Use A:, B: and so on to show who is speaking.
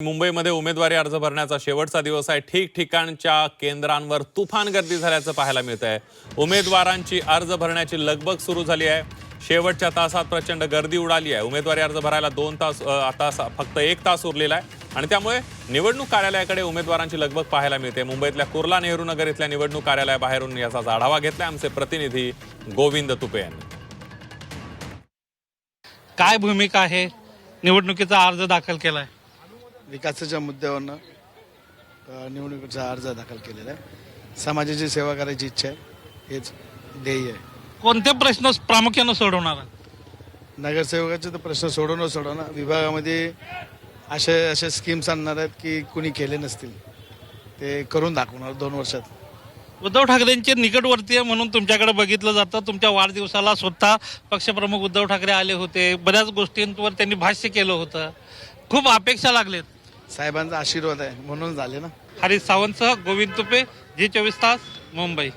A: मुंबईमध्ये उमेदवारी अर्ज भरण्याचा शेवटचा दिवस आहे. ठिकठिकाणच्या केंद्रांवर तुफान गर्दी झाल्याचं पाहायला मिळत आहे. उमेदवारांची अर्ज भरण्याची लगबग सुरू झाली आहे. शेवटच्या तासात प्रचंड गर्दी उडाली आहे. उमेदवारी अर्ज भरायला 2 तास आता फक्त 1 तास उरलेला आहे आणि त्यामुळे निवडणूक कार्यालयाकडे उमेदवारांची लगबग पाहायला मिळते. मुंबईतल्या कुर्ला नेहरू नगर इथल्या निवडणूक कार्यालयाबाहेरून याचा आढावा घेतलाय आमचे प्रतिनिधी गोविंद तुपे यांनी.
B: काय भूमिका आहे? निवडणुकीचा अर्ज दाखल केलाय.
C: विकासाच्या मुद्द्यावरनं निवडणुकीचा अर्ज दाखल केलेला आहे. समाजाची सेवा करायची इच्छा आहे, हेच ध्येय आहे.
B: कोणते प्रश्न प्रामुख्याने सोडवणार?
C: नगरसेवकाचे तर प्रश्न सोडवणं विभागामध्ये असे स्कीम्स आणणार आहेत की कुणी केले नसतील, ते करून दाखवणार 2 वर्षात.
B: उद्धव ठाकरेंचे निकटवर्ती आहे म्हणून तुमच्याकडे बघितलं जातं. तुमच्या वाढदिवसाला स्वतः पक्षप्रमुख उद्धव ठाकरे आले होते. बऱ्याच गोष्टींवर त्यांनी भाष्य केलं होतं. खूप अपेक्षा लागलेत.
C: साहेबांचा आशीर्वाद आहे म्हणून झाले ना.
B: हरीश सावंतसह गोविंद तुपे, झी 24 तास, मुंबई.